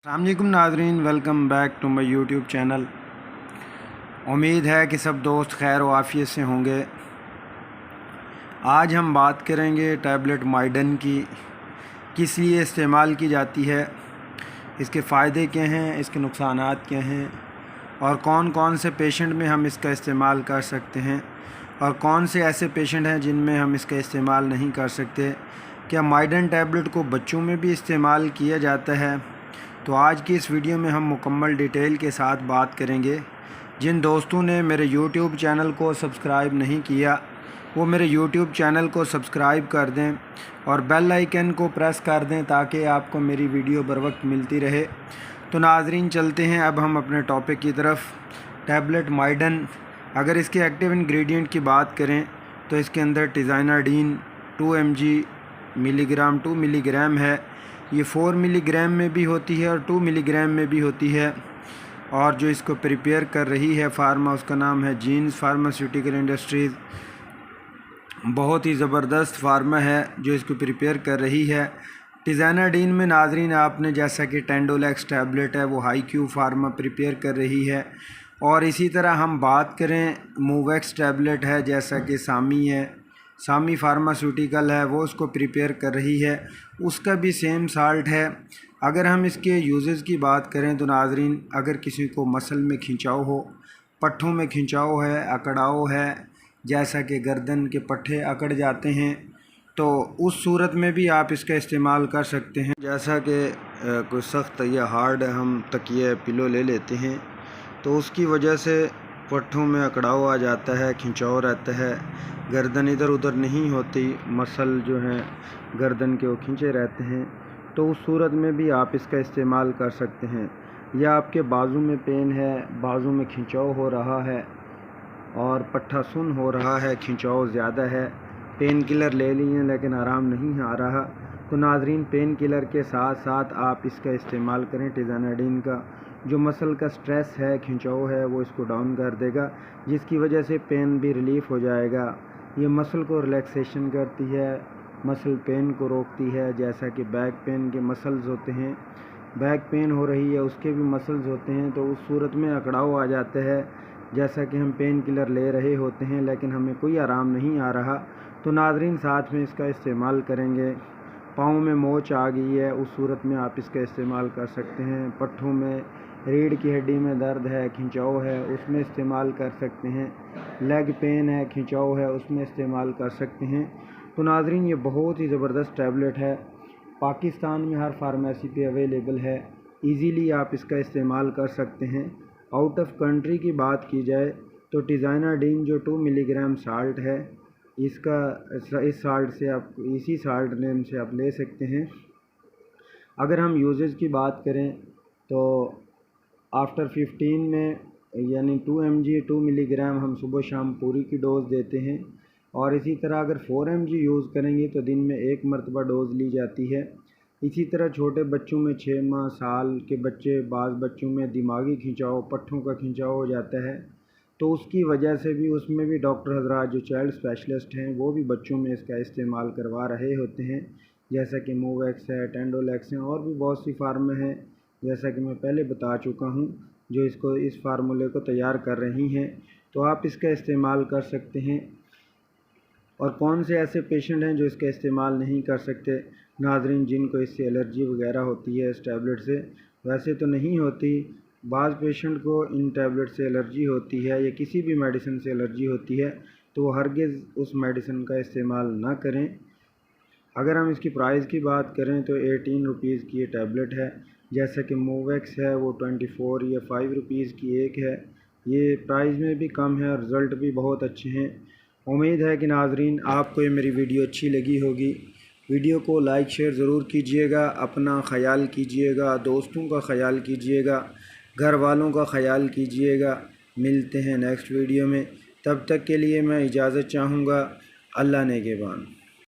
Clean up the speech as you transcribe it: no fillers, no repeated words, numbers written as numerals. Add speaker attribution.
Speaker 1: अस्सलाम वालेकुम नाज़रीन, welcome back to my YouTube channel. उम्मीद है कि सब दोस्त खैर व आफ़ियत से होंगे। आज हम बात करेंगे टैबलेट माइडन की, किस लिए इस्तेमाल की जाती है, इसके फ़ायदे क्या हैं, इसके नुकसानात क्या हैं और कौन कौन से पेशेंट में हम इसका इस्तेमाल कर सकते हैं और कौन से ऐसे पेशेंट हैं जिनमें हम इसका इस्तेमाल नहीं कर सकते। क्या माइडन टैबलेट को बच्चों में भी इस्तेमाल किया जाता है? तो आज की इस वीडियो में हम मुकम्मल डिटेल के साथ बात करेंगे। जिन दोस्तों ने मेरे YouTube चैनल को सब्सक्राइब नहीं किया वो मेरे YouTube चैनल को सब्सक्राइब कर दें और बेल आइकन को प्रेस कर दें ताकि आपको मेरी वीडियो बर वक्त मिलती रहे। तो नाज़रीन, चलते हैं अब हम अपने टॉपिक की तरफ। टैबलेट माइडन, अगर इसके एक्टिव इंग्रेडिएंट की बात करें तो इसके अंदर टिज़ाइनाडीन 2 मिलीग्राम 2 मिलीग्राम है। ये 4 मिलीग्राम में भी होती है और 2 मिलीग्राम में भी होती है। और जो इसको प्रिपेयर कर रही है फार्मा, उसका नाम है जीन्स फार्मास्यूटिकल इंडस्ट्रीज़। बहुत ही ज़बरदस्त फार्मा है जो इसको प्रिपेयर कर रही है। टिज़ाइनाडीन में नाज़रीन आपने जैसा कि टेंडोलेक्स टैबलेट है वो हाई क्यू फार्मा प्रिपेयर कर रही है। और इसी तरह हम बात करें मूवैक्स टैबलेट है जैसा कि सामी है, सामी फार्मास्यूटिकल है, वो उसको प्रिपेयर कर रही है, उसका भी सेम साल्ट है। अगर हम इसके यूजेस की बात करें तो नाज़रीन, अगर किसी को मसल में खिंचाव हो, पट्ठों में खिंचाव है, अकड़ाव है, जैसा कि गर्दन के पट्ठे अकड़ जाते हैं, तो उस सूरत में भी आप इसका इस्तेमाल कर सकते हैं। जैसा कि कोई सख्त या हार्ड हम तकिए पिलो ले लेते हैं तो उसकी वजह से पट्ठों में अकड़ाव आ जाता है, खिंचाव रहता है, गर्दन इधर उधर नहीं होती, मसल जो हैं गर्दन के वो खींचे रहते हैं, तो उस सूरत में भी आप इसका इस्तेमाल कर सकते हैं। या आपके बाजू में पेन है, बाजू में खिंचाव हो रहा है और पट्ठा सुन हो रहा है, खिंचाव ज़्यादा है, पेन किलर ले लिए लेकिन आराम नहीं आ रहा, तो नाज़रीन पेन किलर के साथ साथ आप इसका इस्तेमाल करें टिज़ाइनाडीन का। जो मसल का स्ट्रेस है, खिंचाव है, वो इसको डाउन कर देगा, जिसकी वजह से पेन भी रिलीफ़ हो जाएगा। ये मसल को रिलैक्सेशन करती है, मसल पेन को रोकती है। जैसा कि बैक पेन के मसल्स होते हैं, बैक पेन हो रही है उसके भी मसल्स होते हैं, तो उस सूरत में अकड़ाव आ जाता है। जैसा कि हम पेन किलर ले रहे होते हैं लेकिन हमें कोई आराम नहीं आ रहा, तो नाज़रीन साथ में इसका इस्तेमाल करेंगे। पाँव में मोच आ गई है, उस सूरत में आप इसका इस्तेमाल कर सकते हैं। पट्ठों में, रीढ़ की हड्डी में दर्द है, खिंचाव है, उसमें इस्तेमाल कर सकते हैं। लेग पेन है, खिंचाव है, उसमें इस्तेमाल कर सकते हैं। तो नाज़रीन ये बहुत ही ज़बरदस्त टैबलेट है, पाकिस्तान में हर फार्मेसी पे अवेलेबल है, इजीली आप इसका इस्तेमाल कर सकते हैं। आउट ऑफ कंट्री की बात की जाए तो टिज़ाइनाडीन जो 2 मिलीग्राम साल्ट है, इसका इस साल्ट से आप, इसी साल्ट नेम से आप ले सकते हैं। अगर हम यूजेस की बात करें तो आफ्टर 15 में यानी 2 मिलीग्राम हम सुबह शाम पूरी की डोज़ देते हैं। और इसी तरह अगर 4 mg यूज़ करेंगे तो दिन में 1 मरतबा डोज़ ली जाती है। इसी तरह छोटे बच्चों में, 6 माह साल के बच्चे, बाज़ बच्चों में दिमागी खिंचाव, पट्ठों का खिंचाव हो जाता है, तो उसकी वजह से भी उसमें भी डॉक्टर हजरात जो चाइल्ड स्पेशलिस्ट हैं वो भी बच्चों में इसका इस्तेमाल करवा रहे होते हैं। जैसा कि मूवैक्स है, टेंडोलेक्स हैं और भी बहुत सी फार्मा हैं जैसा कि मैं पहले बता चुका हूँ जो इसको, इस फार्मूले को तैयार कर रही हैं, तो आप इसका इस्तेमाल कर सकते हैं। और कौन से ऐसे पेशेंट हैं जो इसका इस्तेमाल नहीं कर सकते? नाज़रीन जिनको इससे एलर्जी वगैरह होती है इस टैबलेट से, वैसे तो नहीं होती, बाज़ पेशेंट को इन टैबलेट से एलर्जी होती है या किसी भी मेडिसिन से एलर्जी होती है, तो वो हरगिज़ उस मेडिसिन का इस्तेमाल ना करें। अगर हम इसकी प्राइस की बात करें तो 18 रुपीज़ की ये टैबलेट है। जैसा कि मूवैक्स है वो 24 या 5 रुपीज़ की एक है। ये प्राइस में भी कम है और रिज़ल्ट भी बहुत अच्छे हैं। उम्मीद है कि नाज़रीन आपको ये मेरी वीडियो अच्छी लगी होगी। वीडियो को लाइक शेयर ज़रूर कीजिएगा, अपना ख्याल कीजिएगा, दोस्तों का ख्याल कीजिएगा, घर वालों का ख्याल कीजिएगा। मिलते हैं नेक्स्ट वीडियो में, तब तक के लिए मैं इजाज़त चाहूँगा। अल्लाह नेगेबान।